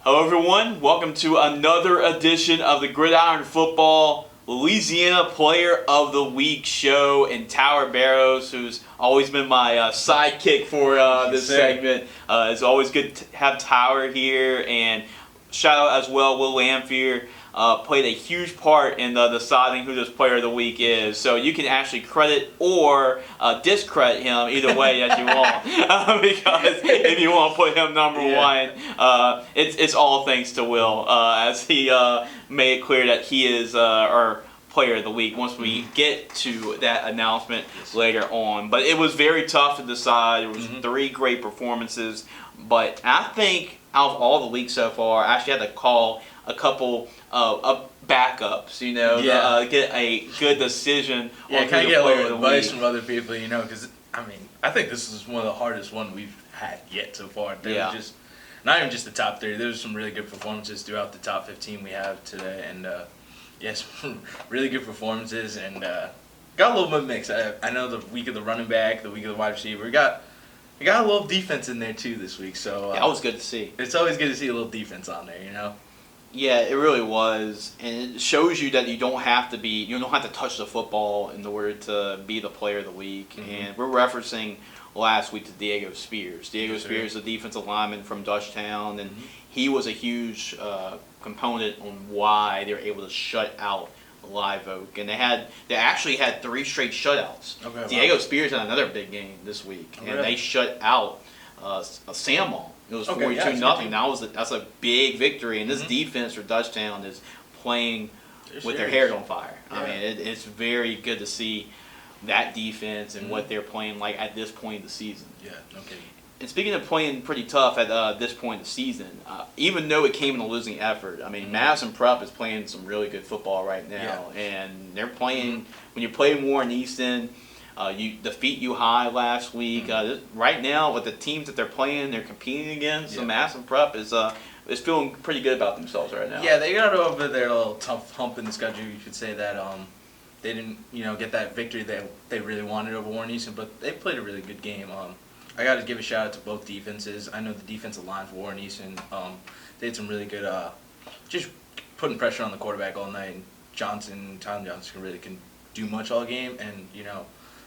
Hello everyone, welcome to another edition of the Gridiron Football Louisiana Player of the Week show, and Tyler Barros, who's always been my sidekick for this segment. It's always good to have Tyler here, and shout out as well, Will Lamphere. Played a huge part in deciding who this Player of the Week is. So you can actually credit or discredit him either way that you want. Because if you want to put him number one, it's all thanks to Will, as he made it clear that he is our Player of the Week once we get to that announcement later on. But it was very tough to decide. There was 3 great performances. But I think out of all the weeks so far, I actually had to call a couple of backups, get a good decision. Yeah, kind of get a little advice from other people, because, I think this is one of the hardest ones we've had yet so far. There was just, not even just the top 3, there was some really good performances throughout the top 15 we have today, and, yes, really good performances, and got a little bit mixed. I know the week of the running back, the week of the wide receiver, we got a little defense in there, too, this week, so... that was good to see. It's always good to see a little defense on there, Yeah, it really was, and it shows you that you don't have to touch the football in order to be the Player of the Week. And we're referencing last week to Diego Spears. Diego Spears, the defensive lineman from Dutchtown, and he was a huge component on why they were able to shut out Live Oak. And they actually had 3 straight shutouts. Diego Spears had another big game this week, and they shut out Samwell. It was 42-0. That's a big victory, and this defense for Dutchtown is playing with their hair on fire. I mean, it's very good to see that defense and what they're playing like at this point in the season. Yeah, no kidding. And speaking of playing pretty tough at this point in the season, even though it came in a losing effort, Madison Prep is playing some really good football right now, and they're playing when you play Warren Easton. You defeat U High last week. Right now, with the teams that they're playing, they're competing against. So Madison Prep is feeling pretty good about themselves right now. Yeah, they got over their little tough hump in the schedule. You could say that they didn't, get that victory that they really wanted over Warren Easton, but they played a really good game. I got to give a shout out to both defenses. I know the defensive line for Warren Easton. They had some really good, just putting pressure on the quarterback all night. And Tyler Johnson really can do much all game, and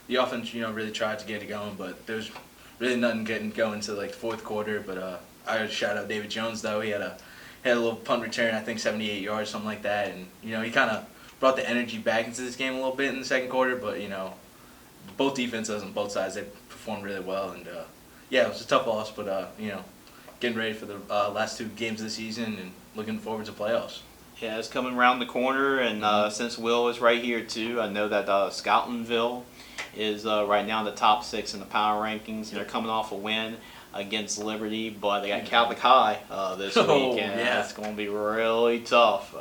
the offense, really tried to get it going, but there was really nothing getting going to like the fourth quarter. But I would shout out David Jones, though. He had a little punt return, I think 78 yards, something like that, and he kind of brought the energy back into this game a little bit in the second quarter. But both defenses on both sides, they performed really well, and it was a tough loss, but getting ready for the last 2 games of the season and looking forward to playoffs. Yeah, it's coming around the corner, and since Will is right here too, I know that Scoutonville is right now in the top 6 in the power rankings. They're coming off a win against Liberty, but they got Catholic High this week, and it's going to be really tough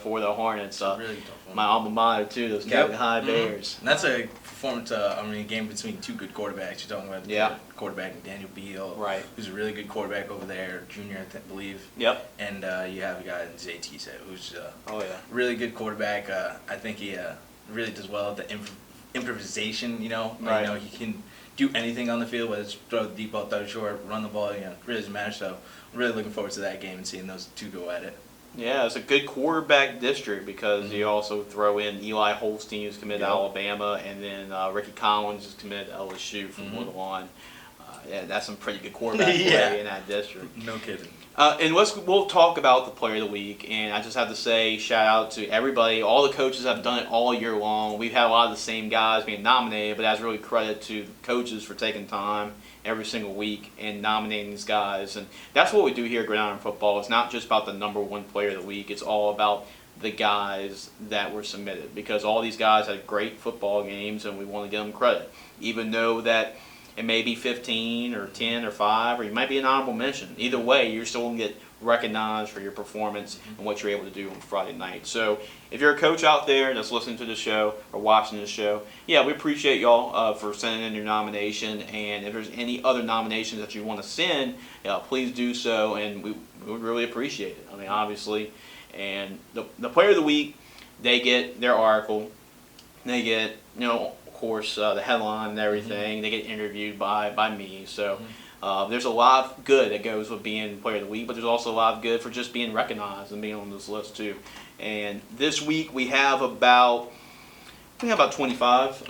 for the Hornets. Really tough one. My alma mater too, those Catholic High Bears. And that's a performance. A game between 2 good quarterbacks. You're talking about the quarterback Daniel Beal, who's a really good quarterback over there, junior, I believe. Yep. And you have a guy in Zay Tisa, who's really good quarterback. I think he really does well at the improvisation. He can do anything on the field, whether it's throw the deep ball, throw it short, run the ball. It really doesn't matter. So I'm really looking forward to that game and seeing those 2 go at it. Yeah, it's a good quarterback district because you also throw in Eli Holstein, who's committed to Alabama, and then Ricky Collins is committed to LSU from Woodlawn. That's some pretty good quarterback play in that district. No kidding. And we'll talk about the Player of the Week, and I just have to say shout out to everybody. All the coaches have done it all year long. We've had a lot of the same guys being nominated, but that's really credit to the coaches for taking time every single week and nominating these guys. And that's what we do here at Gridiron Football. It's not just about the number 1 Player of the Week. It's all about the guys that were submitted, because all these guys had great football games, and we want to give them credit, even though that it may be 15 or 10 or 5, or you might be an honorable mention. Either way, you're still going to get recognized for your performance and what you're able to do on Friday night. So if you're a coach out there that's listening to the show or watching the show, we appreciate y'all for sending in your nomination. And if there's any other nominations that you want to send, please do so, and we would really appreciate it. Obviously. And the Player of the Week, they get their article. They get, of course, the headline and everything. They get interviewed by me. So There's a lot of good that goes with being player of the week, but there's also a lot of good for just being recognized and being on this list too. And this week we have about 25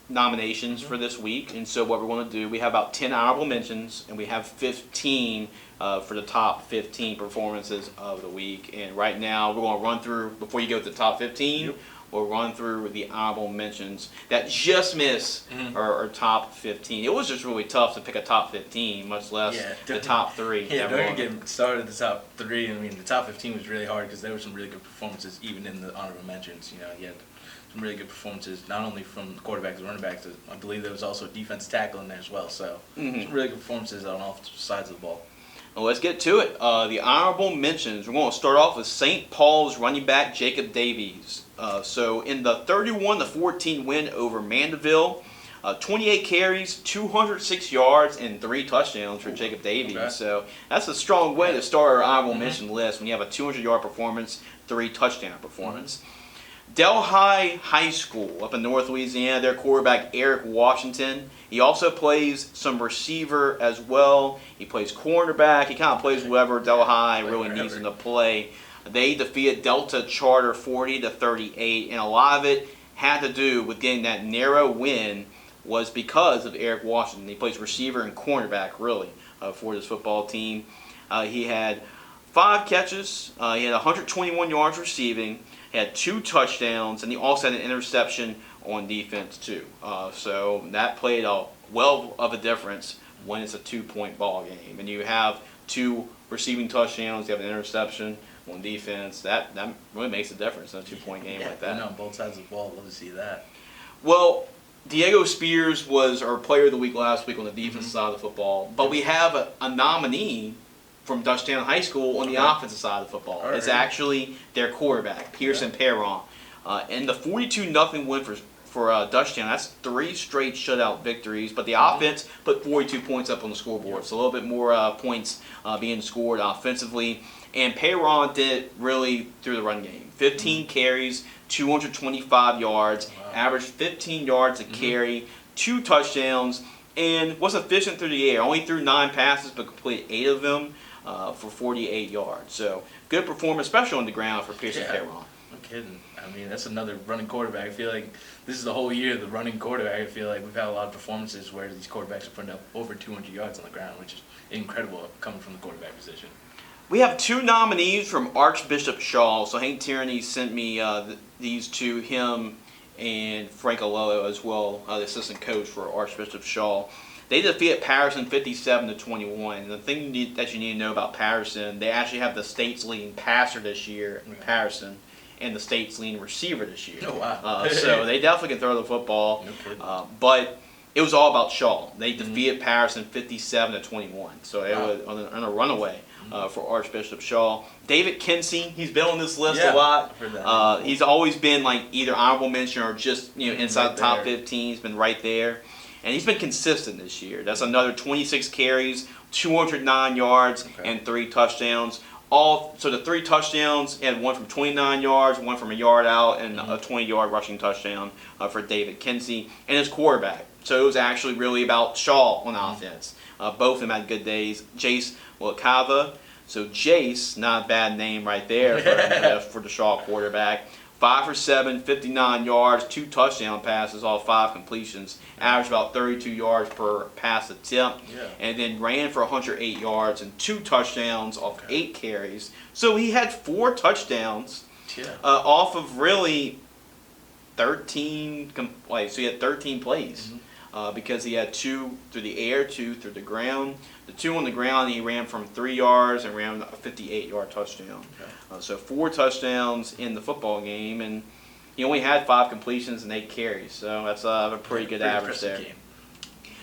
nominations for this week. And so what we're going to do, we have about 10 honorable mentions, and we have 15 for the top 15 performances of the week. And right now we're going to run through, before you go to the top 15, we'll run through the honorable mentions that just miss our top 15. It was just really tough to pick a top 15, much less the top 3. Yeah, don't get started at the top 3. I mean, the top 15 was really hard because there were some really good performances, even in the honorable mentions. You know, you had some really good performances, not only from the quarterbacks and running backs. I believe there was also a defensive tackle in there as well. So some really good performances on all sides of the ball. Well, let's get to it. The honorable mentions. We're going to start off with St. Paul's running back Jacob Davies. So in the 31-14 win over Mandeville, 28 carries, 206 yards, and 3 touchdowns for Jacob Davies. Okay. So that's a strong way to start our honorable mention list when you have a 200-yard performance, 3 touchdown performance. Delhi High School up in North Louisiana, their quarterback Eric Washington. He also plays some receiver as well. He plays cornerback. He kind of plays whoever Delhi really needs him to play. They defeated Delta Charter 40-38, and a lot of it had to do with getting that narrow win was because of Eric Washington. He plays receiver and cornerback, really, for this football team. He had 5 catches. He had 121 yards receiving. He had 2 touchdowns, and he also had an interception on defense too. So that played a well of a difference when it's a 2-point ball game. And you have 2 receiving touchdowns, you have an interception on defense. That really makes a difference in a 2-point game like that. On both sides of the ball, I'd love to see that. Well, Diego Spears was our player of the week last week on the defensive side of the football, but we have a nominee from Dutchtown High School on the offensive side of the football. It's actually their quarterback, Pearson Perron. And the 42-0 win for Dutchtown, that's 3 straight shutout victories, but the offense put 42 points up on the scoreboard, so a little bit more points being scored offensively. And Perron did really through the run game. 15 carries, 225 yards, averaged 15 yards a carry, 2 touchdowns, and was efficient through the air. Only threw 9 passes, but completed 8 of them for 48 yards. So good performance, especially on the ground for Pearson Perron. No kidding. I mean, that's another running quarterback. I feel like this is the whole year of the running quarterback. I feel like we've had a lot of performances where these quarterbacks are putting up over 200 yards on the ground, which is incredible coming from the quarterback position. We have 2 nominees from Archbishop Shaw. So Hank Tierney sent me these to him and Frank Alolo as well, the assistant coach for Archbishop Shaw. They defeated Patterson 57-21. And the thing that you need to know about Patterson, they actually have the state's leading passer this year in Patterson and the state's leading receiver this year. Oh, wow. So they definitely can throw the football. No kidding. But it was all about Shaw. They defeated Patterson 57-21. So it was on a runaway for Archbishop Shaw. David Kinsey, he's been on this list a lot. He's always been like either honorable mention or just inside the top 15. He's been right there. And he's been consistent this year. That's another 26 carries, 209 yards, and 3 touchdowns. So the 3 touchdowns, he had one from 29 yards, one from a yard out, and a 20-yard rushing touchdown for David Kinsey and his quarterback. So it was actually really about Shaw on offense. Both of them had good days. Jace Wakava. So Jace, not a bad name right there for the Shaw quarterback. 5 for 7, 59 yards, 2 touchdown passes, all 5 completions. Averaged about 32 yards per pass attempt. And then ran for 108 yards and 2 touchdowns off 8 carries. So he had 4 touchdowns off of really 13 so he had 13 plays. Because he had 2 through the air, 2 through the ground. The 2 on the ground, he ran from 3 yards and ran a 58-yard touchdown. So 4 touchdowns in the football game, and he only had 5 completions and 8 carries. So that's a pretty good average there. Game.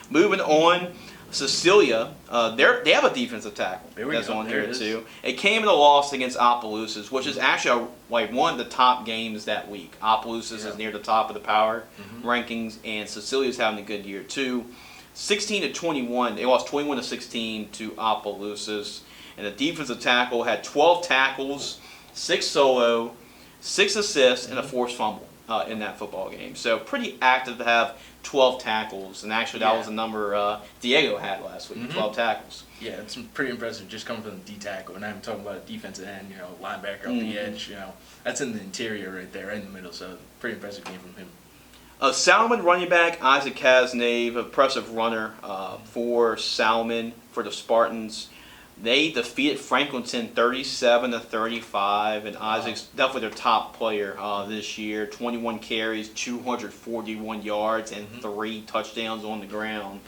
Moving on, Cecilia, they have a defensive tackle that's on here too. It came in a loss against Opelousas, which is actually one of the top games that week. Opelousas is near the top of the power rankings, and Cecilia's having a good year too. 16-21, they lost 21-16 to Opelousas, and the defensive tackle had 12 tackles, 6 solo, 6 assists, and a forced fumble. in that football game. So pretty active to have 12 tackles, and actually that was the number Diego had last week, 12 tackles. Yeah, it's pretty impressive just coming from the D tackle, and I'm talking about a defensive end, linebacker on the edge, that's in the interior right there, right in the middle. So pretty impressive game from him. Salmon running back Isaac Kasnave, impressive runner for Salmon, for the Spartans. They defeated Franklinton 37-35, and Isaac's definitely their top player this year. 21 carries, 241 yards, and 3 touchdowns on the ground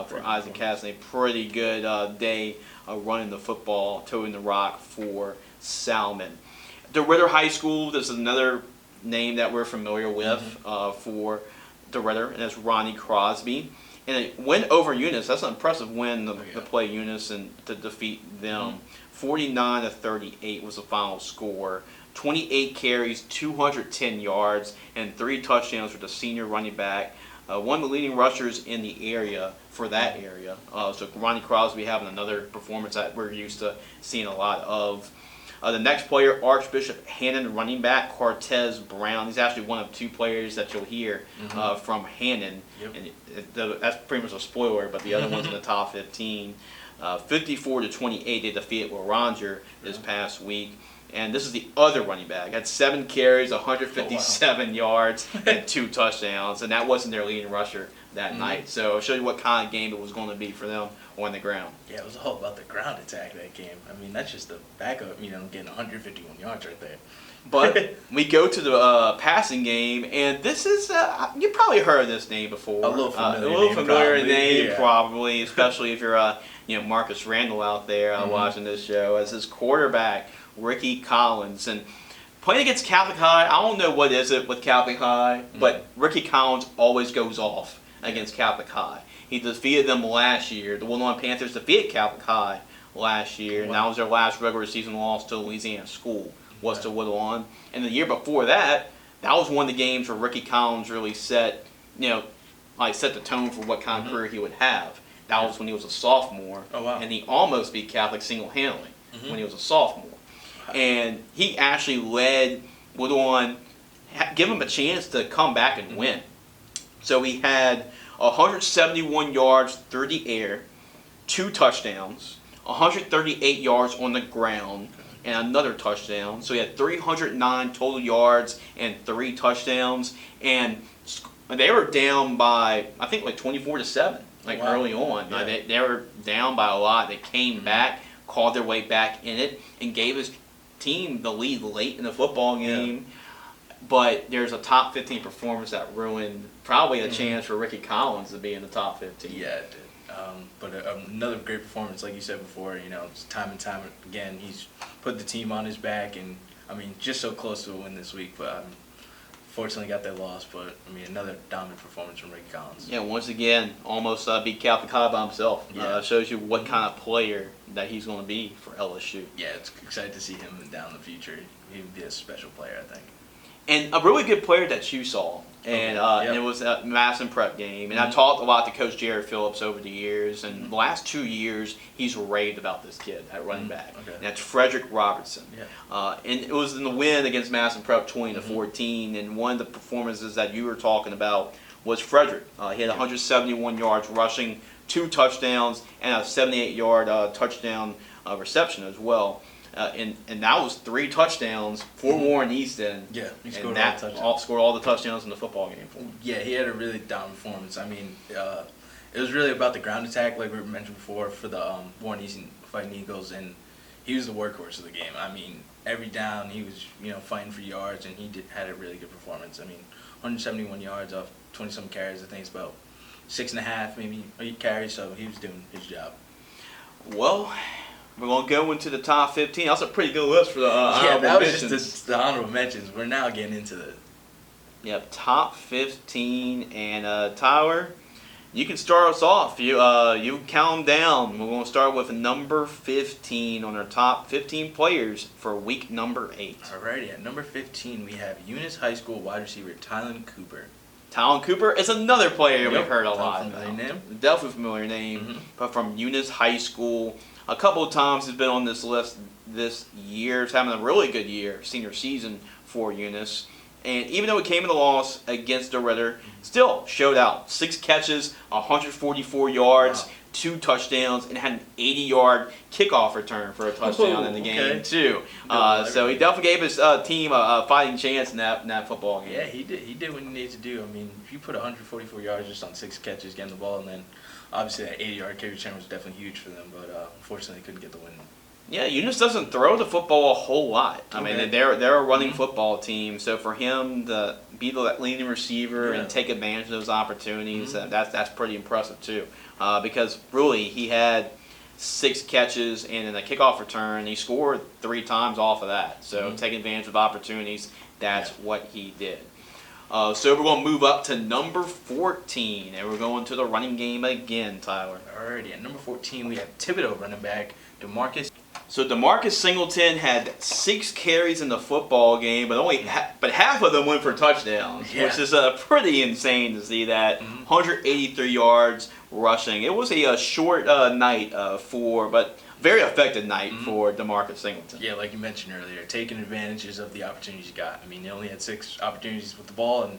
for Isaac Kasnave. Pretty good day running the football, toting the rock for Salmon. DeRidder High School, this is another name that we're familiar with for DeRidder, and that's Ronnie Crosby. And it went over Eunice. That's an impressive win to play Eunice and to defeat them. 49-38 was the final score. 28 carries, 210 yards, and 3 touchdowns for the senior running back. One of the leading rushers in the area for that area. So Ronnie Crosby having another performance that we're used to seeing a lot of. The next player, Archbishop Hannon running back, Cortez Brown. He's actually one of 2 players that you'll hear from Hannon. And that's pretty much a spoiler, but the other one's in the top 15. 54-28, they defeated Waranger this past week. And this is the other running back. Had 7 carries, 157 yards, and 2 touchdowns. And that wasn't their leading rusher that night. So it'll show you what kind of game it was going to be for them on the ground. Yeah, it was all about the ground attack that game. I mean, that's just the backup, getting 151 yards right there. But we go to the passing game, and this is, you probably heard this name before. A little familiar name, probably, especially if you're Marcus Randall out there watching this show, as his quarterback, Ricky Collins. And playing against Catholic High, I don't know what is it with Catholic High, but Ricky Collins always goes off against Catholic High. He defeated them last year. The Woodlawn Panthers defeated Catholic High last year, and that was their last regular season loss to Louisiana School, was to Woodlawn. And the year before that, that was one of the games where Ricky Collins really set the tone for what kind of career he would have. That was when he was a sophomore, and he almost beat Catholic single-handedly when he was a sophomore. And he actually led Woodlawn, give him a chance to come back and win. So he had 171 yards through the air, 2 touchdowns, 138 yards on the ground, and another touchdown. So he had 309 total yards and 3 touchdowns. And they were down by, I think, 24-7, early on. Yeah. They were down by a lot. They came back, called their way back in it, and gave his team the lead late in the football game. But there's a top 15 performance that ruined probably a chance for Ricky Collins to be in the top 15. Yeah, it did. But another great performance, like you said before, time and time again, he's put the team on his back, and, just so close to a win this week, but fortunately got that loss, but, another dominant performance from Ricky Collins. Yeah, once again, almost beat Catholic High by himself. Yeah. Shows you what kind of player that he's going to be for LSU. Yeah, it's exciting to see him down in the future. He'd be a special player, I think. And a really good player that you saw, and it was a Madison Prep game. And I talked a lot to Coach Jared Phillips over the years, and the last 2 years he's raved about this kid at running back. And that's Frederick Robertson. And it was in the win against Madison Prep 20-14, and one of the performances that you were talking about was Frederick. He had 171 yards rushing, 2 touchdowns, and a 78-yard touchdown reception as well. And that was 3 touchdowns for Warren Easton. Yeah, he scored and all the touchdowns. Scored all the touchdowns in the football game for him. Yeah, he had a really dominant performance. It was really about the ground attack, like we mentioned before, for the Warren Easton Fighting Eagles, and he was the workhorse of the game. Every down he was, fighting for yards, and he had a really good performance. 171 yards off 20-some carries. I think it's about 6.5 maybe 8 carries, so he was doing his job. Well, we're going to go into the top 15. That's a pretty good list for the honorable that was mentions. just the honorable mentions. We're now getting into the top 15. And Tyler, you can start us off. You count them down. We're going to start with number 15 on our top 15 players for week number 8. Alrighty, at number 15 we have Eunice High School wide receiver Tylen Cooper. Tylen Cooper is another player we've heard a lot about. Name. Definitely familiar name, but from Eunice High School. A couple of times he's been on this list this year. He's having a really good year, senior season for Eunice. And even though it came in a loss against the Ritter, still showed out. 6 catches, 144 yards, 2 touchdowns, and had an 80-yard kickoff return for a touchdown in the game, too. So he definitely gave his team a fighting chance in that football game. Yeah, he did. He did what he needed to do. I mean, if you put 144 yards just on 6 catches, getting the ball, and then obviously that 80-yard kick return was definitely huge for them, but unfortunately they couldn't get the win. Yeah, Eunice doesn't throw the football a whole lot. I mean, they're a running football team, so for him to be the leading receiver and take advantage of those opportunities, that's pretty impressive too. Because really, he had 6 catches and in a kickoff return, he scored 3 times off of that. So taking advantage of opportunities, that's what he did. So we're going to move up to number 14, and we're going to the running game again, Tyler. Alrighty, at number 14 we have Thibodeau running back, DeMarcus. So DeMarcus Singleton had 6 carries in the football game, but half of them went for touchdowns, which is pretty insane to see that. 183 yards rushing. It was a short night but very effective night for DeMarcus Singleton. Yeah, like you mentioned earlier, taking advantages of the opportunities you got. I mean, he only had 6 opportunities with the ball, and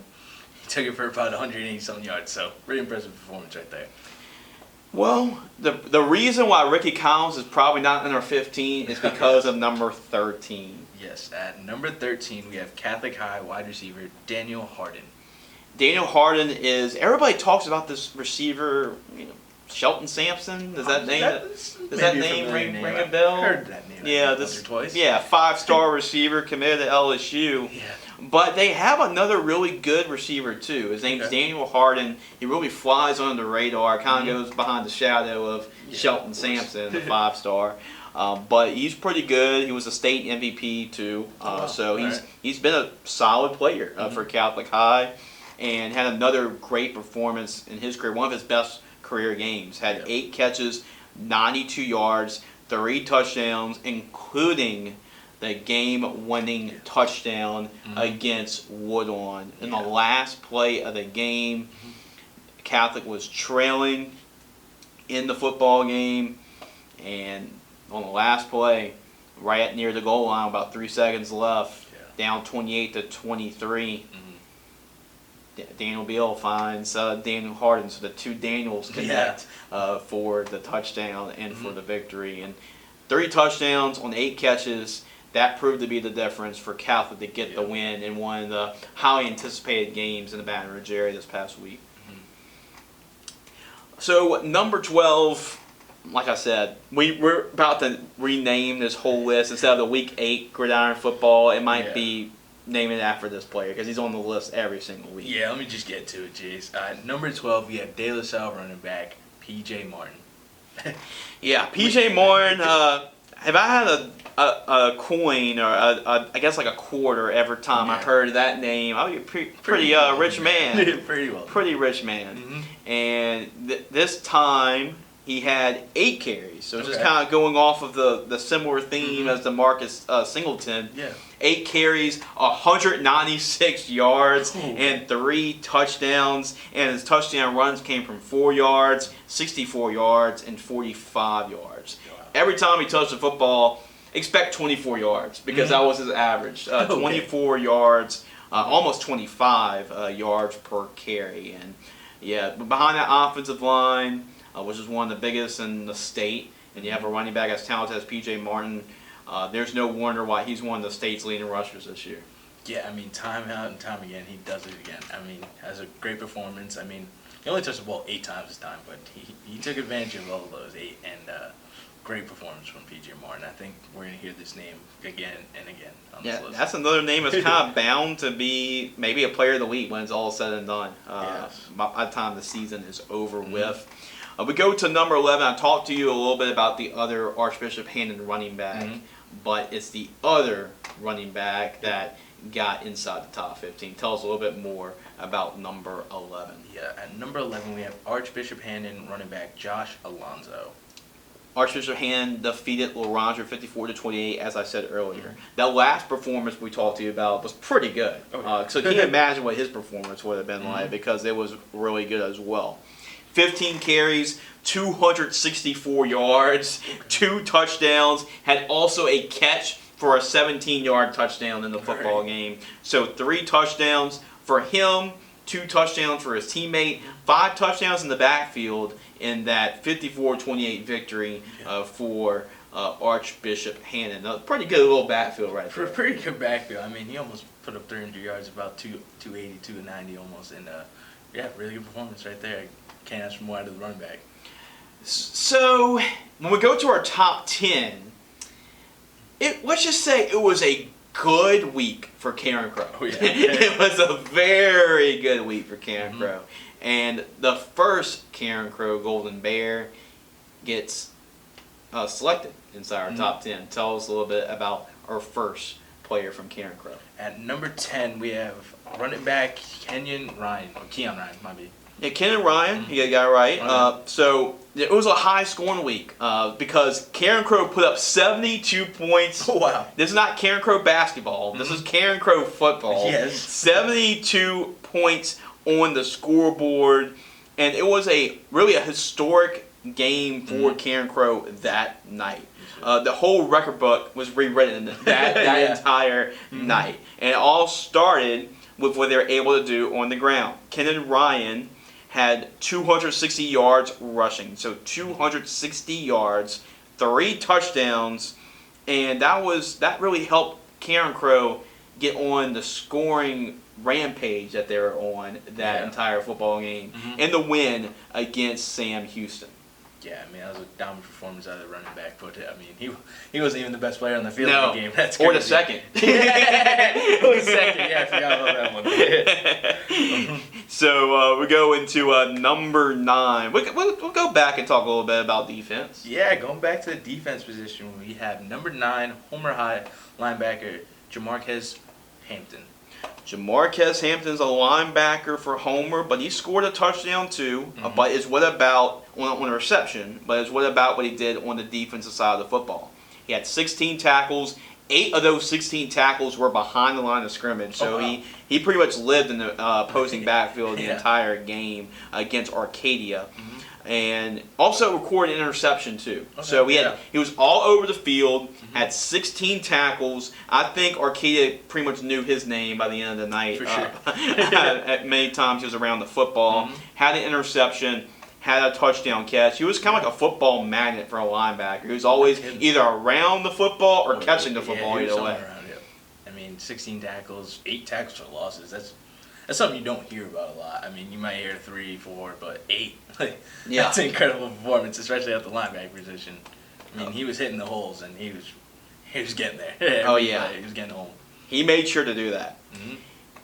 he took it for about 180-something yards. So, pretty impressive performance right there. Well, the reason why Ricky Collins is probably not number 15 is because of number 13. Yes, at number 13 we have Catholic High wide receiver Daniel Harden. Daniel Harden is, everybody talks about this receiver, Shelton Sampson. Does that name ring a bell? I heard that name once or twice. Yeah, 5-star receiver committed to LSU. Yeah. But they have another really good receiver too. His name's Daniel Harden. He really flies under the radar. Kind of goes behind the shadow of Shelton Sampson, the 5-star. But he's pretty good. He was a state MVP too. He's been a solid player for Catholic High, and had another great performance in his career. One of his best career games. Had 8 catches, 92 yards, 3 touchdowns, including the game-winning touchdown against Woodlawn. In the last play of the game, Catholic was trailing in the football game, and on the last play, right near the goal line, about 3 seconds left, down 28-23. Daniel Beal finds Daniel Harden, so the 2 Daniels connect for the touchdown and for the victory. And 3 touchdowns on 8 catches. That proved to be the difference for Catholic to get the win in one of the highly anticipated games in the Baton Rouge area this past week. So number 12, like I said, we're about to rename this whole list. Instead of the Week 8 Gridiron Football, it might be naming it after this player because he's on the list every single week. Yeah, let me just get to it, Jace. Number 12, we have De La Salle running back, P.J. Martin. P.J. Martin, if I had a coin or I guess like a quarter every time I heard that name, I'd be a pretty rich man. Pretty rich man. And this time he had 8 carries. So just kind of going off of the similar theme as DeMarcus Singleton. 8 carries, 196 yards, and 3 touchdowns. And his touchdown runs came from 4 yards, 64 yards, and 45 yards. Every time he touched the football, expect 24 yards because that was his average. 24 yards, almost 25 yards per carry. And but behind that offensive line, which is one of the biggest in the state, and you have a running back as talented as P.J. Martin, there's no wonder why he's one of the state's leading rushers this year. Yeah, I mean, time out and time again, he does it again. I mean, has a great performance. I mean, he only touched the ball 8 times this time, but he took advantage of all of those 8, and great performance from P.J. Martin. I think we're going to hear this name again and again on this list. That's another name that's kind of bound to be maybe a player of the week when it's all said and done. By the time the season is over with. We go to number 11. I talked to you a little bit about the other Archbishop Hannon running back, but it's the other running back that got inside the top 15. Tell us a little bit more about number 11. Yeah, at number 11 we have Archbishop Hannon running back Josh Alonzo. Archbishop Hannon defeated Laurent 54-28, as I said earlier. That last performance we talked to you about was pretty good. So can you imagine what his performance would have been like, because it was really good as well. 15 carries, 264 yards, 2 touchdowns, had also a catch for a 17-yard touchdown in the football game. So 3 touchdowns for him, 2 touchdowns for his teammate, 5 touchdowns in the backfield in that 54-28 victory for Archbishop Hannon. A pretty good little backfield right there. Pretty good backfield. I mean, he almost put up 300 yards, about 280, 290 almost. And, really good performance right there. Can't ask for more out of the running back. So, when we go to our top 10, let's just say it was a good week for Karen Crow. Oh, yeah. It was a very good week for Karen Crow. And the first Karen Crow Golden Bear gets selected inside our top 10. Tell us a little bit about our first player from Karen Crow. At number 10, we have running back Keon Ryan, might be. Yeah, Kenan Ryan, you got it right. So it was a high-scoring week because Karen Crow put up 72 points. Oh, wow. This is not Karen Crow basketball. This is Karen Crow football. Yes. 72 points on the scoreboard, and it was really a historic game for Karen Crow that night. The whole record book was rewritten that entire night, and it all started with what they were able to do on the ground. Kenan Ryan had 260 yards rushing, so 260 yards, 3 touchdowns, and that really helped Karen Crow get on the scoring rampage that they were on that entire football game, and the win against Sam Houston. Yeah, I mean, that was a dominant performance out of the running back, but I mean, he wasn't even the best player on the field in the game. That's crazy. Or the second. Or the second, I forgot about that one. So we go into number 9. We'll go back and talk a little bit about defense. Yeah, going back to the defense position, we have number 9, Homer High linebacker, Jamarquez Hampton. Jamarquez Hampton's a linebacker for Homer, but he scored a touchdown too. But it's what about on a reception? But it's what about what he did on the defensive side of the football? He had 16 tackles. 8 of those 16 tackles were behind the line of scrimmage. So he pretty much lived in the opposing backfield the entire game against Arcadia. And also recorded an interception too. So he was all over the field, had 16 tackles. I think Arcadia pretty much knew his name by the end of the night. For sure. At many times he was around the football, had an interception, had a touchdown catch. He was kind of like a football magnet for a linebacker. He was always either around the football or catching the football either way. I mean, 16 tackles, 8 tackles for losses. That's something you don't hear about a lot. I mean, you might hear 3, 4, but 8. That's an incredible performance, especially at the linebacker position. I mean, he was hitting the holes, and he was getting there. He was getting home. He made sure to do that.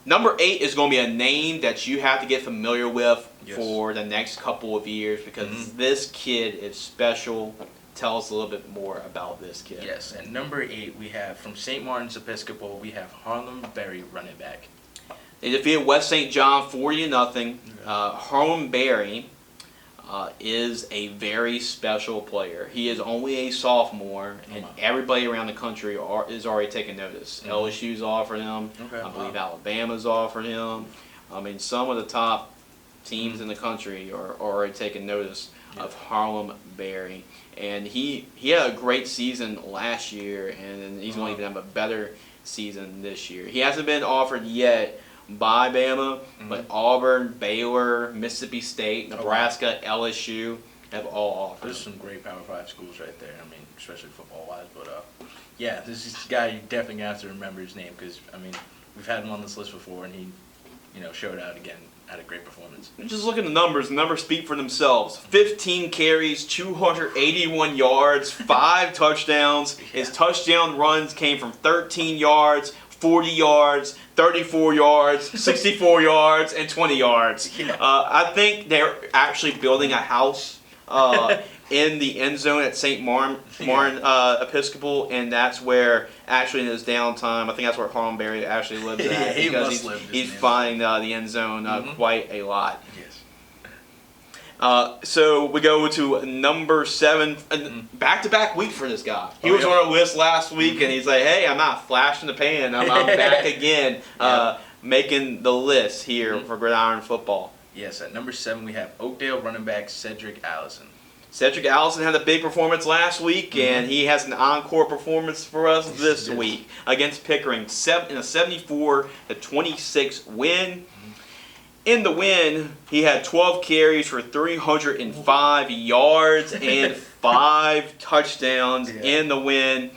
Number 8 is going to be a name that you have to get familiar with for the next couple of years because this kid is special. Tell us a little bit more about this kid. Yes, at number 8, we have from St. Martin's Episcopal, we have Harlem Berry running back. They defeated West St. John 40-0. Harlem Berry is a very special player. He is only a sophomore, and everybody around the country is already taking notice. LSU's offered him. I believe Alabama's offered him. I mean, some of the top teams in the country are already taking notice of Harlem Berry. And he had a great season last year, and he's going to even have a better season this year. He hasn't been offered yet by Bama, but Auburn, Baylor, Mississippi State, Nebraska, LSU have all offered. There's some great Power 5 schools right there. I mean, especially football-wise. But, this is a guy you definitely have to remember his name because, I mean, we've had him on this list before, and he, showed out again. Had a great performance. Just look at the numbers. The numbers speak for themselves. 15 carries, 281 yards, 5 touchdowns. His touchdown runs came from 13 yards, 40 yards, 34 yards, 64 yards, and 20 yards. I think they're actually building a house in the end zone at St. Martin Episcopal, and that's where, actually in his downtime, I think that's where Harlem Berry actually lives at. Because he's finding the end zone quite a lot. So we go to number 7, back-to-back week for this guy. He was on our list last week, and he's like, hey, I'm not flash in the pan. I'm back again, making the list here for Gridiron Football. Yes, at number 7, we have Oakdale running back Cedric Allison. Cedric Allison had a big performance last week, and he has an encore performance for us this week against Pickering in a 74-26 win. In the win, he had 12 carries for 305 yards and 5 touchdowns in the win.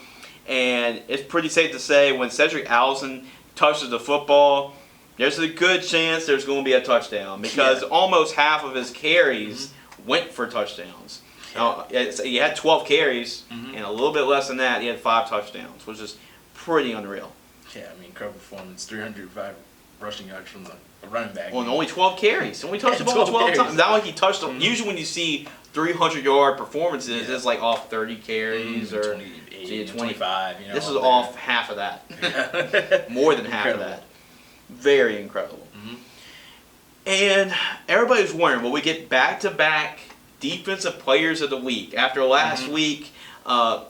And it's pretty safe to say when Cedric Allison touches the football, there's a good chance there's going to be a touchdown because almost half of his carries went for touchdowns. He had 12 carries, and a little bit less than that, he had 5 touchdowns, which is pretty unreal. Yeah, I mean, incredible performance. 305 rushing yards from the running back. Well, and only 12 carries. Only touched the ball 12 times. Not like he touched them. Usually when you see 300-yard performances, it's like off 30 carries or 20, 25. This is off half of that. More than half of that. Very incredible. And everybody's wondering, will we get back-to-back defensive players of the week? After last week, I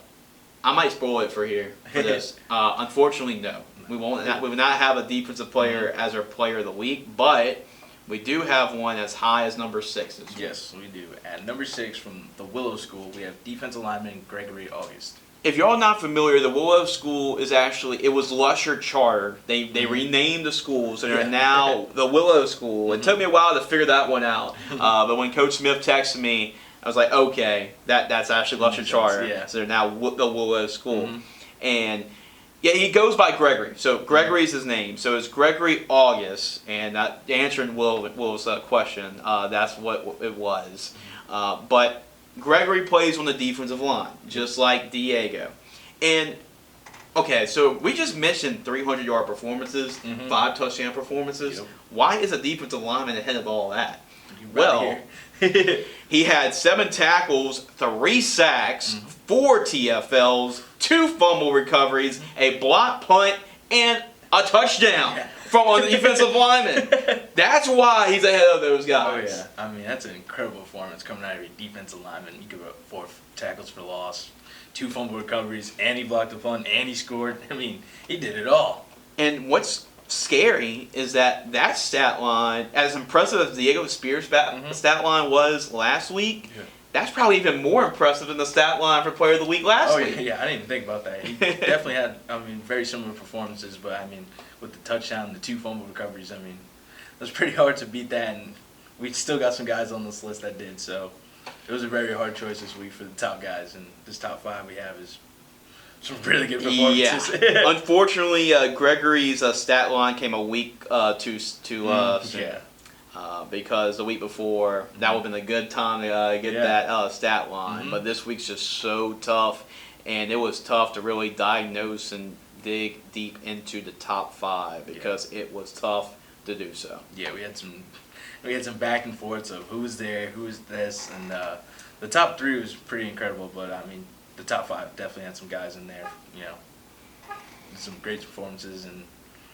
might spoil it for this. Unfortunately, no. We will not have a defensive player as our player of the week, but we do have one as high as number 6 this week. Yes, we do. At number 6 from the Willow School, we have defensive lineman Gregory August. If y'all not familiar, the Willow School is actually, it was Lusher Charter. They renamed the schools and are now the Willow School. It took me a while to figure that one out, but when Coach Smith texted me, I was like, okay, that's actually Lusher Charter. Yeah. So they're now the Willow School. And yeah, he goes by Gregory. So Gregory is his name. So it's Gregory August, and answering Will's question, that's what it was. But Gregory plays on the defensive line, just like Diego. And, okay, so we just mentioned 300-yard performances, 5 touchdown performances. Yep. Why is a defensive lineman ahead of all that? Well, he had 7 tackles, 3 sacks, 4 TFLs, 2 fumble recoveries, a block punt, and a touchdown from a defensive lineman. That's why he's ahead of those guys. Oh, yeah. I mean, that's an incredible performance coming out of your defensive lineman. You give up 4 tackles for loss, 2 fumble recoveries, and he blocked the punt, and he scored. I mean, he did it all. And what's scary is that stat line, as impressive as Diego Spears' stat line was last week, that's probably even more impressive than the stat line for Player of the Week last week. Yeah, I didn't even think about that. He definitely had, very similar performances, but, with the touchdown and the 2 fumble recoveries, it was pretty hard to beat that, and we still got some guys on this list that did, so it was a very hard choice this week for the top guys, and this top 5 we have is some really good performances. Yeah. Unfortunately, Gregory's stat line came a week too soon. Because the week before, that would have been a good time to get that stat line. But this week's just so tough, and it was tough to really diagnose and dig deep into the top 5 because it was tough to do so. Yeah, we had some back and forths of who's there, who's this, and the top 3 was pretty incredible. But the top 5 definitely had some guys in there, some great performances, and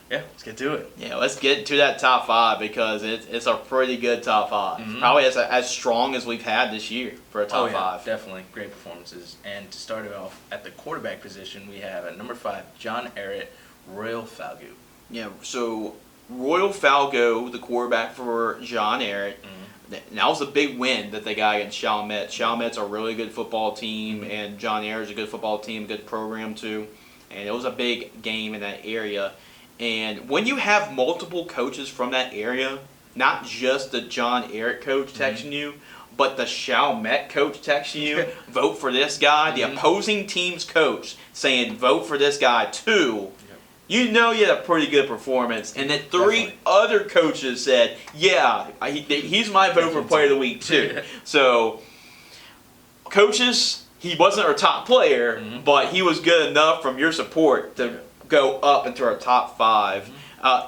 yeah, let's get to it. Yeah, let's get to that top 5 because it's a pretty good top 5. Probably as strong as we've had this year for a top 5. Definitely great performances. And to start it off at the quarterback position, we have at number 5 John Arrett, Royal Falgo. Yeah, so Royal Falgo, the quarterback for John Arrett. That was a big win that they got against Chalmette. Chalmette's a really good football team, and John Arrett's a good football team, good program too. And it was a big game in that area. And when you have multiple coaches from that area, not just the John Arrett coach texting you, but the Chalmette coach texting you, vote for this guy, the opposing team's coach saying vote for this guy too, you know you had a pretty good performance. And then 3 other coaches said, yeah, he's my vote for Player of the Week too. So, coaches, he wasn't our top player, but he was good enough from your support to go up into our top 5.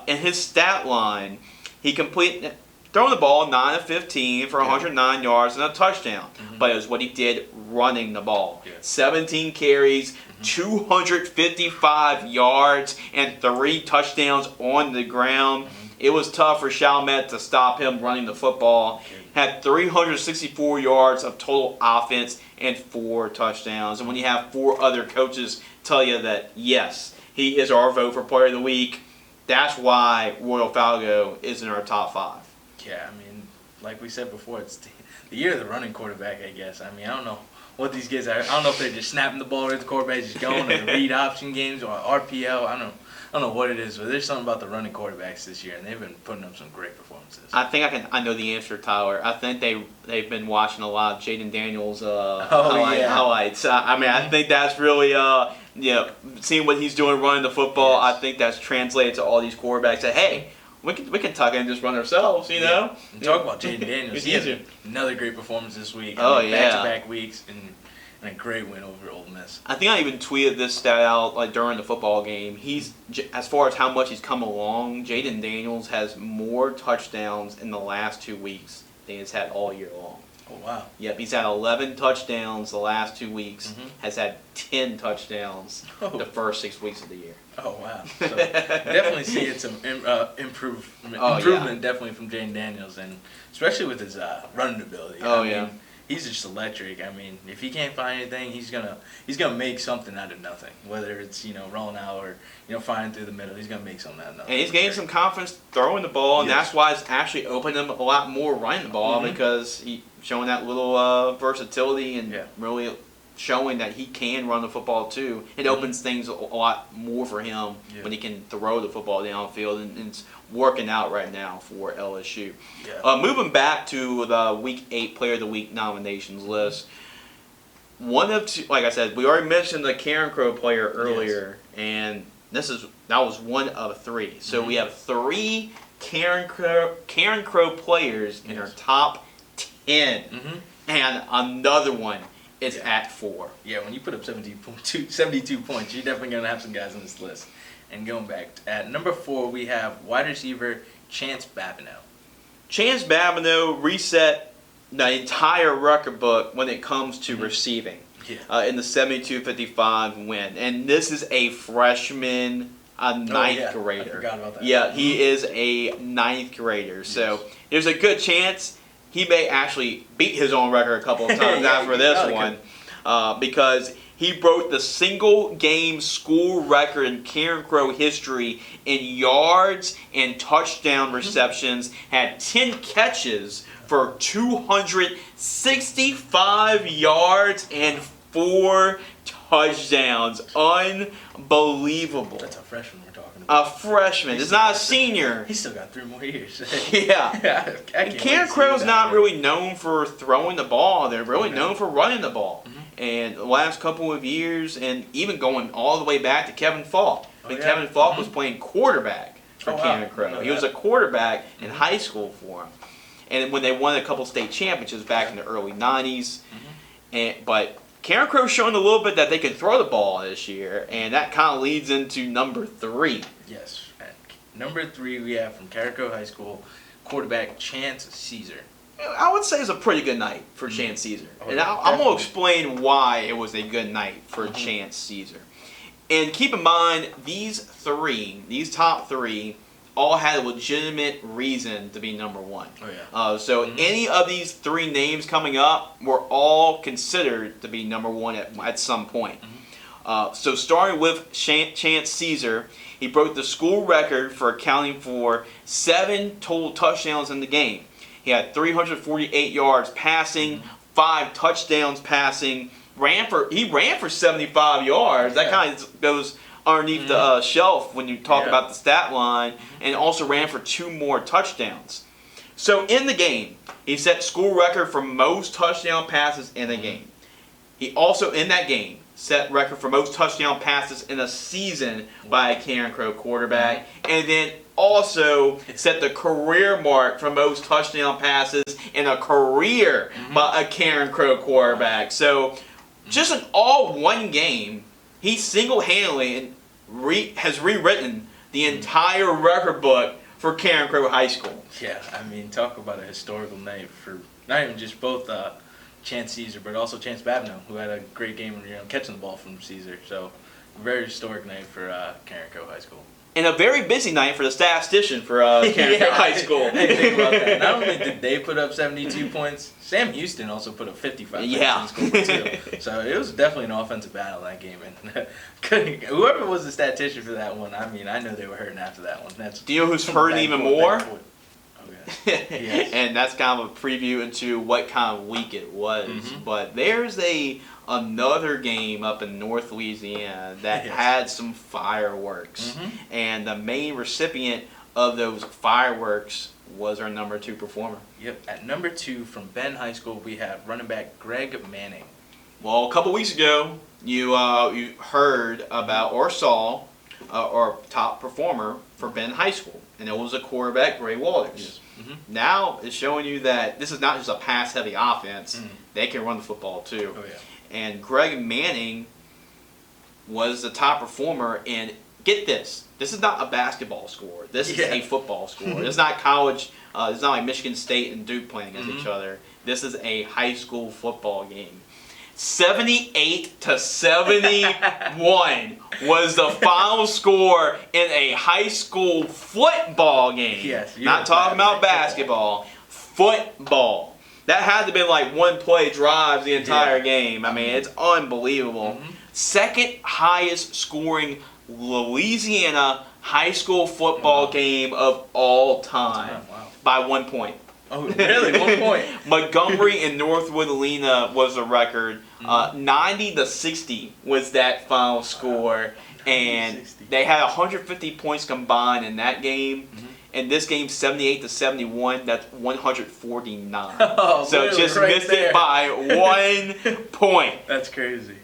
In his stat line, he completed throwing the ball 9 of 15 for 109 yards and a touchdown. But it was what he did running the ball. 17 carries, 255 yards, and 3 touchdowns on the ground. It was tough for Chalmette to stop him running the football. Had 364 yards of total offense and 4 touchdowns. And when you have 4 other coaches tell you that, yes, he is our vote for Player of the Week, that's why Royal Falgo is in our top 5. Yeah, like we said before, it's the year of the running quarterback, I guess. I mean, I don't know what these kids are. I don't know if they're just snapping the ball at the quarterback, just going, or the read option games, or RPO. I don't know what it is, but there's something about the running quarterbacks this year, and they've been putting up some great performances. I know the answer, Tyler. I think they've been watching a lot of Jaden Daniels highlights. I think that's really seeing what he's doing running the football. Yes. I think that's translated to all these quarterbacks that hey, we can tuck in and just run ourselves, you know. And talk about Jaden Daniels. He has another great performance this week. Back-to-back weeks and a great win over Ole Miss. I think I even tweeted this stat out like during the football game. He's as far as how much he's come along. Jaden Daniels has more touchdowns in the last 2 weeks than he's had all year long. Oh wow! Yep, he's had 11 touchdowns the last 2 weeks. Mm-hmm. Has had 10 touchdowns the first 6 weeks of the year. Oh wow! So definitely seeing some improvement definitely from Jaden Daniels, and especially with his running ability. I mean, he's just electric. I mean, if he can't find anything, he's gonna make something out of nothing. Whether it's rolling out or finding through the middle, he's gonna make something out of nothing. And he's gaining some confidence throwing the ball, and that's why it's actually opened him a lot more running the ball because he's showing that little versatility and really showing that he can run the football too. It opens things a lot more for him when he can throw the football downfield, and it's working out right now for LSU. Yeah. Moving back to the Week 8 Player of the Week nominations list, one of two, like I said, we already mentioned the Karen Crow player earlier, and that was one of three. So we have 3 Karen Crow players in our top 10, and another one is at 4. Yeah, when you put up 72 points, you're definitely going to have some guys on this list. And going back, at number 4, we have wide receiver Chance Babineau. Chance Babineau reset the entire record book when it comes to receiving in the 72-55 win. And this is a freshman, a ninth grader. I forgot about that. Yeah, he is a 9th grader. So there's a good chance he may actually beat his own record a couple of times after this one because he broke the single game school record in Karen Crow history in yards and touchdown receptions, had 10 catches for 265 yards and 4 touchdowns. Unbelievable. That's a freshman we're talking about. A freshman. It's not a senior. He's still got 3 more years. Yeah. And Karen Crow's not really known for throwing the ball. They're really known for running the ball. And the last couple of years, and even going all the way back to Kevin Falk. Kevin Falk was playing quarterback for Karen Crow. He was a quarterback in high school for him. And when they won a couple state championships back in the early 90s. But Karen Crow's showing a little bit that they can throw the ball this year, and that kind of leads into number 3. Yes. At number 3, we have from Karen Crow High School, quarterback Chance Caesar. I would say it's a pretty good night for Chance Caesar. And I'm going to explain why it was a good night for Chance Caesar. And keep in mind, these top 3, all had a legitimate reason to be number 1. So any of these 3 names coming up were all considered to be number 1 at some point. So starting with Chance Caesar, he broke the school record for accounting for 7 total touchdowns in the game. He had 348 yards passing, 5 touchdowns passing. He ran for 75 yards. That kind of goes underneath the shelf when you talk about the stat line, and also ran for 2 more touchdowns. So in the game, he set school record for most touchdown passes in a game. He also, in that game, set record for most touchdown passes in a season by a Karen Crow quarterback, and then also set the career mark for most touchdown passes in a career by a Karen Crow quarterback. So just in all one game, he single-handedly has rewritten the entire record book for Karen Crow High School. Yeah, I mean, talk about a historical night for not even just both Chance Caesar, but also Chance Babineau, who had a great game catching the ball from Caesar. So, very historic night for Karen Crow High School. And a very busy night for the statistician for Karen Crow High School. I didn't think about that. Not only did they put up 72 points, Sam Houston also put up 55 points in school too. So it was definitely an offensive battle that game. And whoever was the statistician for that one, I mean, I know they were hurting after that one. Do you know who's hurting even more? Yes. And that's kind of a preview into what kind of week it was. Mm-hmm. But there's another game up in North Louisiana that Yes. had some fireworks. Mm-hmm. And the main recipient of those fireworks was our number 2 performer. Yep. At number 2 from Ben High School, we have running back Greg Manning. Well, a couple weeks ago, you heard about or saw our top performer for Ben High School, and it was a quarterback, Gray Walters. Yes. Mm-hmm. Now it's showing you that this is not just a pass-heavy offense; Mm-hmm. they can run the football too. Oh yeah. And Greg Manning was the top performer. And get this: this is not a basketball score. This is a football score. It's not college. It's not like Michigan State and Duke playing against each other. This is a high school football game. 78-71 was the final score in a high school football game. Yes, not talking about basketball. Football. That had to have been like one play drives the entire game. I mean, it's unbelievable. Mm-hmm. Second highest scoring Louisiana high school football game of all time. Wow. By 1 point. Oh, really? 1 point. Montgomery and Northwood Alena was the record. 90-60 was that final score, and 90-60. they had 150 points combined in that game. Mm-hmm. And this game, 78-71, that's 149. Oh, so just right missed there. it by 1 point. That's crazy.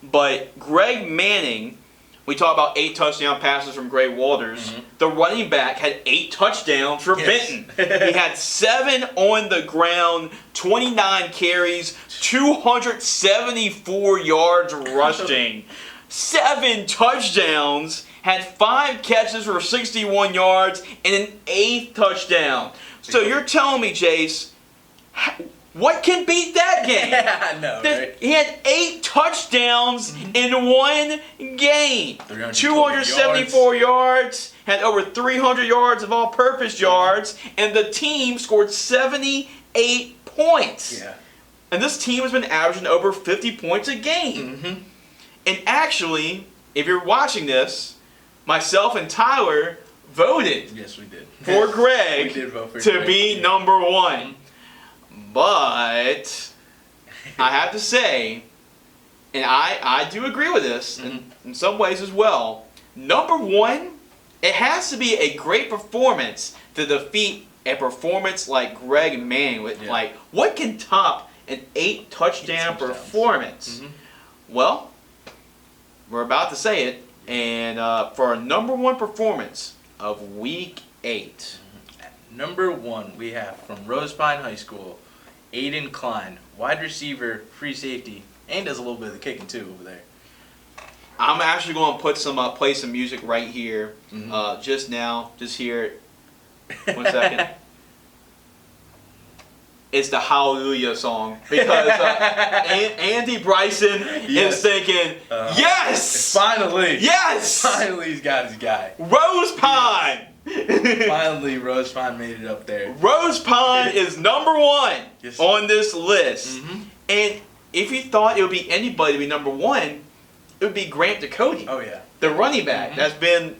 But Greg Manning, we talk about 8 touchdown passes from Gray Walters. Mm-hmm. The running back had 8 touchdowns for Benton. He had 7 on the ground, 29 carries, 274 yards rushing, 7 touchdowns, had 5 catches for 61 yards, and an 8th touchdown. So you're telling me, Jace, what can beat that game? I know, right? He had 8 touchdowns in one game. 274 yards, had over 300 yards of all-purpose yards, and the team scored 78 points. Yeah. And this team has been averaging over 50 points a game. Mm-hmm. And actually, if you're watching this, myself and Tyler voted Yes, we did. for Greg We did vote for to Greg, be yeah. number 1. But I have to say, and I do agree with this in some ways as well, number 1, it has to be a great performance to defeat a performance like Greg Manning. Yeah. Like, what can top an 8 touchdown performance? Well, we're about to say it, and for our number 1 performance of Week 8. At number 1, we have from Rosepine High School, Aden Cline, wide receiver, free safety, and does a little bit of the kicking too over there. I'm actually going to put play some music right here, just now. Just hear it. 1 second. It's the Hallelujah song because Andy Bryson is thinking, yes, Finally, yes, finally he's got his guy. Rosepine. Finally, Rosepine made it up there. Rosepine is number 1 Yes. on this list, Mm-hmm. and if you thought it would be anybody to be number 1, it would be Grant Ducote. Oh yeah. The running back that's been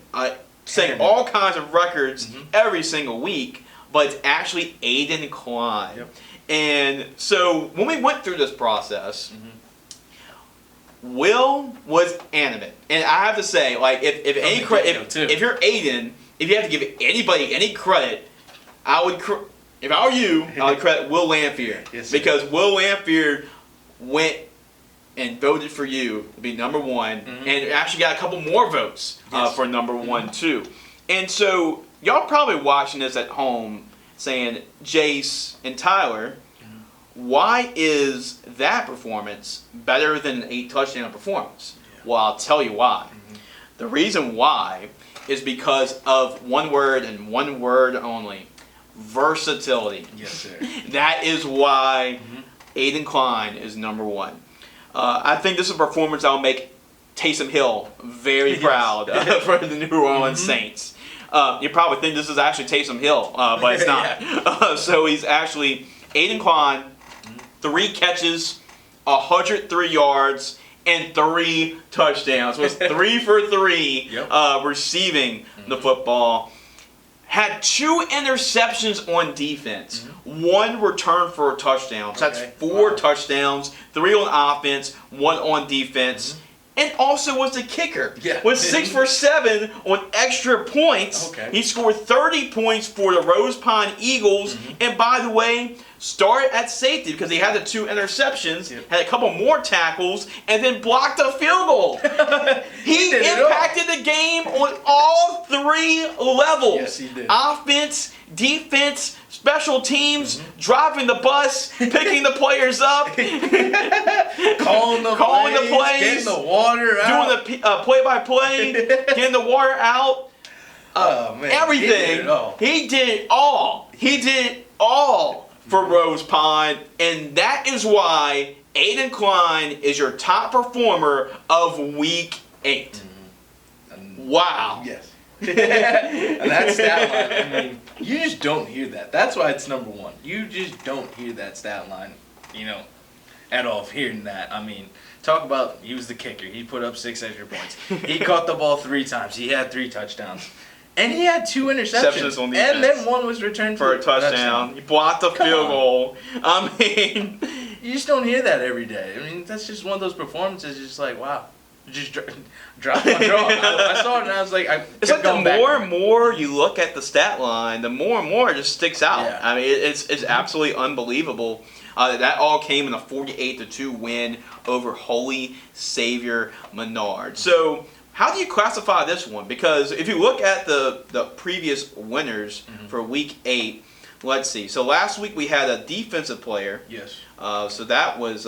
setting all kinds of records every single week, but it's actually Aden Cline. Yep. And so when we went through this process, Will was animate. And I have to say, like, if you're Aden, if you have to give anybody any credit, I would, if I were you, I would credit Will Lanphier. Yes, because Will Lanphier went and voted for you to be number 1, and actually got a couple more votes for number 1 too. And so y'all probably watching this at home saying, Jace and Tyler, why is that performance better than an 8 touchdown performance? Yeah. Well, I'll tell you why. The reason why is because of one word and one word only: versatility. Yes, sir. That is why Aden Cline is number 1. I think this is a performance that will make Taysom Hill very proud for the New Orleans Saints. You probably think this is actually Taysom Hill, but it's not. So he's actually Aden Cline, 3 catches, 103 yards, and 3 touchdowns. Was 3 for 3 receiving the football. had 2 interceptions on defense. 1 return for a touchdown. So that's 4 touchdowns, 3 on offense, 1 on defense. And also was the kicker. Yeah. Was 6 for 7 on extra points. Okay. He scored 30 points for the Rosepine Eagles. And by the way, started at safety because he had the 2 interceptions, had a couple more tackles, and then blocked a field goal. He impacted the game on all 3 levels. Yes, he did. Offense, defense, special teams, driving the bus, picking the players up, calling the plays, getting the water out, doing the play-by-play, getting the water out. Oh man, Everything. He did it all. He did it all for Rosepine, and that is why Aden Cline is your top performer of Week 8. Wow. Yes. And that stat line, I mean, you just don't hear that. That's why it's number 1. You just don't hear that stat line, at all. Hearing that, I mean, talk about he was the kicker. He put up 6 extra points. He caught the ball 3 times. He had 3 touchdowns. And he had 2 interceptions. On and then 1 was returned for a touchdown. He blocked a field goal. I mean, you just don't hear that every day. I mean, that's just one of those performances. Just like, wow. Just drop my jaw. I saw it and I was like, it's like the more and more you look at the stat line, the more and more it just sticks out. Yeah. I mean, it's absolutely unbelievable. That all came in a 48-2 win over Holy Savior Menard. So, how do you classify this one? Because if you look at the previous winners for Week 8, let's see. So last week we had a defensive player. Yes. So that was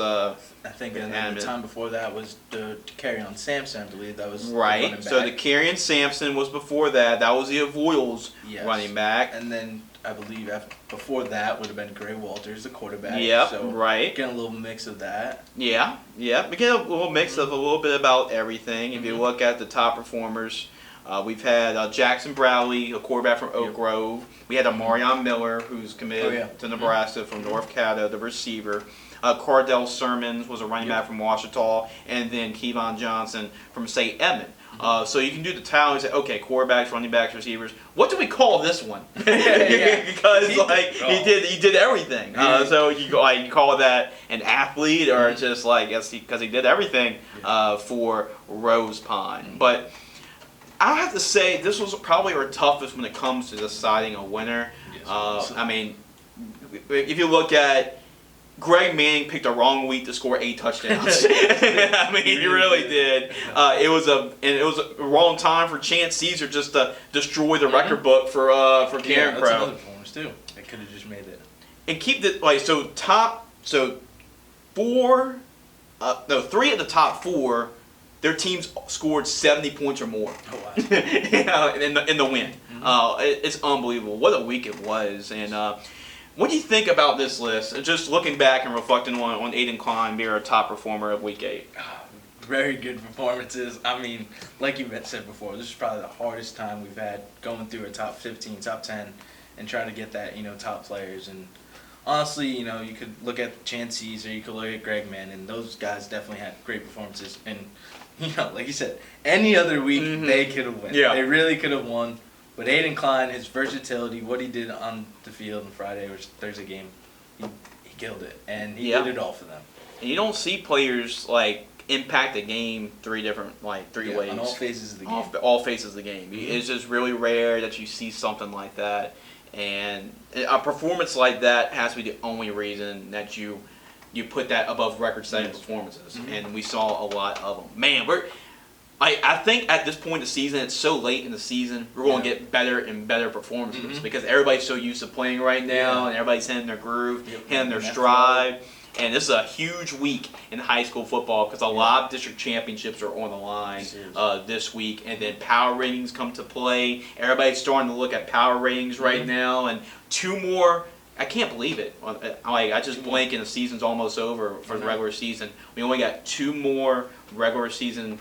I think and the time before that was the Carry-On Sampson, I believe that was right. So the Carry-On Sampson was before that. That was the Avoyles running back. And then I believe before that would have been Gray Walters, the quarterback. Yep, so right. Getting a little mix of that. Yeah. We get a little mix of a little bit about everything. If you look at the top performers, we've had Jackson Bradley, a quarterback from Oak Grove. We had Marion Miller, who's committed to Nebraska from North Caddo, the receiver. Cardell Sermons was a running back from Ouachita, and then Kevon Johnson from St. Edmund. So you can do the tally and say, okay, quarterbacks, running backs, receivers. What do we call this one? Because he did everything. So you call that an athlete or just because he did everything for Rosepine. But I have to say this was probably our toughest when it comes to deciding a winner. I mean, if you look at Greg Manning picked a wrong week to score 8 touchdowns. I mean, he really did. It was a wrong time for Chance Caesar just to destroy the record book for Karen Crow. That's another performance too. They could have just made it. And keep the three of the top 4, their teams scored 70 points or more. Oh wow! in the win. It's unbelievable. What a week it was. And what do you think about this list? Just looking back and reflecting on Aden Cline being our top performer of Week 8. Very good performances. I mean, like you said before, this is probably the hardest time we've had going through a top 15, top 10, and trying to get that, top players. And honestly, you could look at Chance Caesar, you could look at Greg Mann, and those guys definitely had great performances. And, like you said, any other week they could have won. Yeah. They really could have won. But Aden Cline, his versatility, what he did on the field on Friday or Thursday game, he killed it. And he did it all for them. And you don't see players, impact the game three ways. On all phases of the game. All phases of the game. It's just really rare that you see something like that. And a performance like that has to be the only reason that you put that above record-setting performances. And we saw a lot of them. Man, I think at this point in the season, it's so late in the season, we're going to get better and better performances because everybody's so used to playing right now and everybody's hitting their groove, hitting their stride. And this is a huge week in high school football because a lot of district championships are on the line this week. And then power ratings come to play. Everybody's starting to look at power ratings right now. And 2 more, I can't believe it. I just blink and the season's almost over for the regular season. We only got 2 more regular season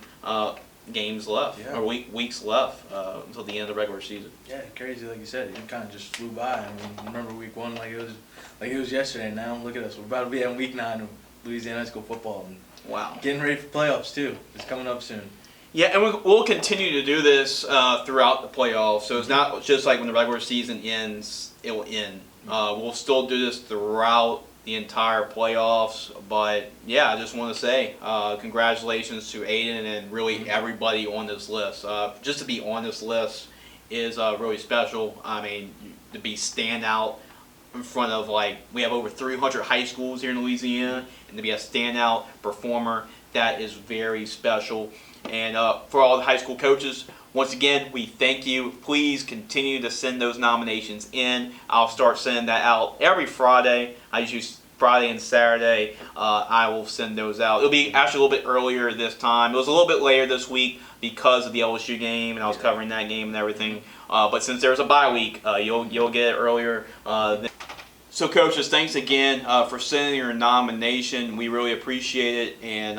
games left, or weeks left until the end of the regular season. Yeah, crazy, like you said. It kind of just flew by. I mean, remember week 1 like it was yesterday. Now look at us. We're about to be on week 9 of Louisiana High School Football. And wow. Getting ready for playoffs too. It's coming up soon. Yeah, and we'll continue to do this throughout the playoffs. So it's not just like when the regular season ends, it will end. We'll still do this throughout the entire playoffs. But yeah, I just want to say congratulations to Aden and really everybody on this list. Just to be on this list is really special. I mean, to be standout in front of, like, we have over 300 high schools here in Louisiana, and to be a standout performer, that is very special. And for all the high school coaches, once again, we thank you. Please continue to send those nominations in. I'll start sending that out every Friday. I usually Friday and Saturday. I will send those out. It'll be actually a little bit earlier this time. It was a little bit later this week because of the LSU game, and I was covering that game and everything. But since there's a bye week, you'll get it earlier. So, coaches, thanks again for sending your nomination. We really appreciate it, and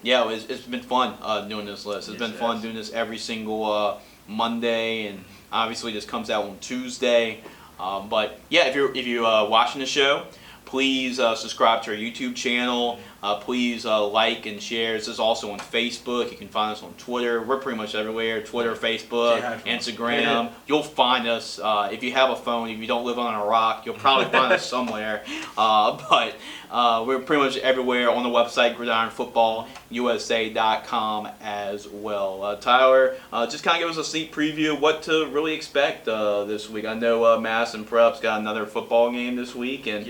yeah, it's been fun doing this list. It's been fun doing this every single Monday, and obviously this comes out on Tuesday. But yeah, if you're watching the show, please subscribe to our YouTube channel. Please like and share. This is also on Facebook. You can find us on Twitter. We're pretty much everywhere. Twitter, Facebook, Instagram. You'll find us. If you have a phone, if you don't live on a rock, you'll probably find us somewhere. But we're pretty much everywhere on the website, GridironFootballUSA.com as well. Tyler, just kind of give us a sneak preview of what to really expect this week. I know Madison Prep's got another football game this week, and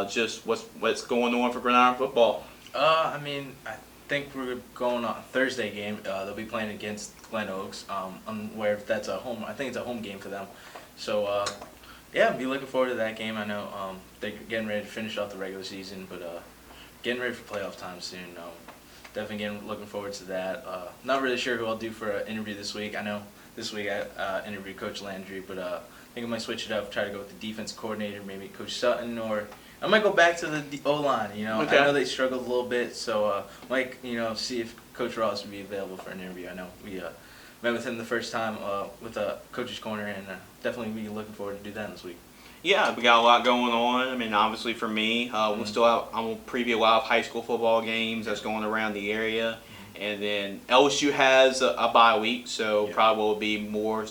just what's going on for Gridiron Football. I mean, I think we're going on Thursday game. They'll be playing against Glen Oaks. I'm unaware if that's a home. I think it's a home game for them. So yeah, I'll be looking forward to that game. I know they're getting ready to finish off the regular season, but getting ready for playoff time soon. Definitely looking forward to that. Not really sure who I'll do for an interview this week. I know this week I interviewed Coach Landry, but I think I might switch it up, try to go with the defense coordinator, maybe Coach Sutton, or I might go back to the O-line. I know they struggled a little bit, so might see if Coach Ross would be available for an interview. I know we met with him the first time with a coach's corner, and definitely be looking forward to do that this week. Yeah, we got a lot going on. I mean, obviously for me, I'm gonna preview a lot of high school football games that's going around the area, and then LSU has a bye week, so probably will be more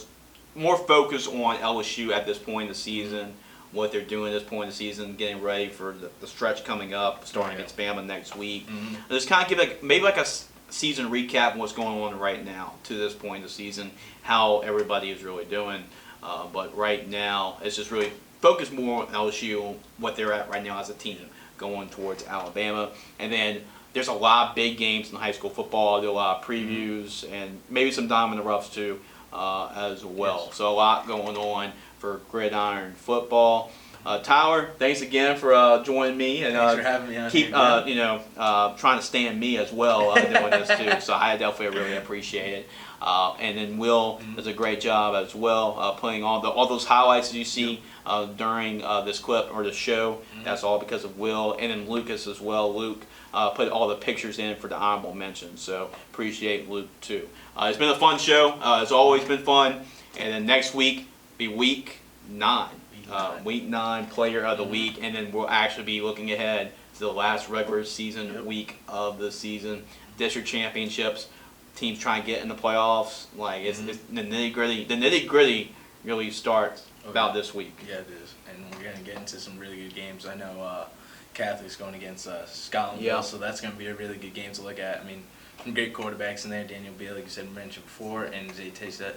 focused on LSU at this point in the season. What they're doing at this point in the season, getting ready for the stretch coming up, starting against Bama next week. Just kind of give maybe a season recap of what's going on right now to this point in the season, how everybody is really doing. But right now, it's just really focused more on LSU, what they're at right now as a team going towards Alabama. And then there's a lot of big games in high school football. I'll do a lot of previews and maybe some diamond in the roughs too as well. So a lot going on for Gridiron Football. Tyler, thanks again for joining me, and thanks for having me on keep here, trying to stand me as well doing this too. So I definitely really appreciate it. And then Will does a great job as well, putting all those highlights that you see during this clip or the show. That's all because of Will, and then Lucas as well. Luke put all the pictures in for the honorable mentions. So appreciate Luke too. It's been a fun show. It's always been fun. And then next week be week 9. Week 9 player of the week, and then we'll actually be looking ahead to the last regular season week of the season. District championships, teams trying to get in the playoffs. Like it's the nitty gritty. The nitty gritty really starts about this week. Yeah, it is, and we're gonna get into some really good games. I know Catholic's going against Scotlandville, so that's gonna be a really good game to look at. I mean, some great quarterbacks in there. Daniel Beal, like you said, mentioned before, and Zay Tayset.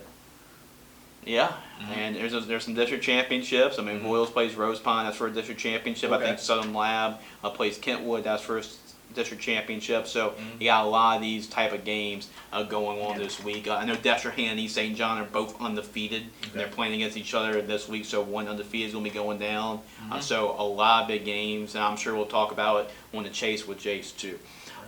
Yeah, and there's some district championships. I mean, Boyles plays Rosepine, that's for a district championship. I think Southern Lab plays Kentwood, that's for a district championship. So you got a lot of these type of games going on this week. I know Dexterhan and East St. John are both undefeated, and they're playing against each other this week. So one undefeated is going to be going down. So a lot of big games, and I'm sure we'll talk about it on the Chase with Jace too.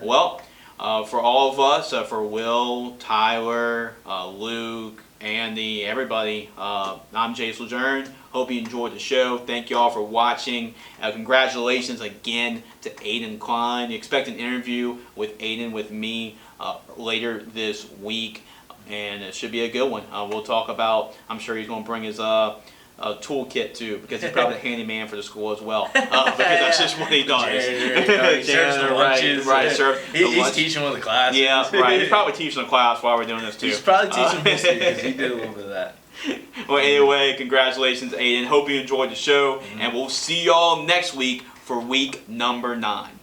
Well, for all of us, for Will, Tyler, Luke, Andy, everybody, I'm Jace LeJeune. Hope you enjoyed the show. Thank you all for watching. Congratulations again to Aden Cline. Expect an interview with Aden with me later this week, and it should be a good one. We'll talk about, I'm sure he's going to bring his toolkit too, because he's probably the handyman for the school as well. Because that's just what he does. He serves the lunches. He's teaching one of the classes. Yeah, right. He's probably teaching the class while we're doing this too. He's probably teaching history because he did a little bit of that. Well, anyway, congratulations, Aden. Hope you enjoyed the show, and we'll see y'all next week for week number 9.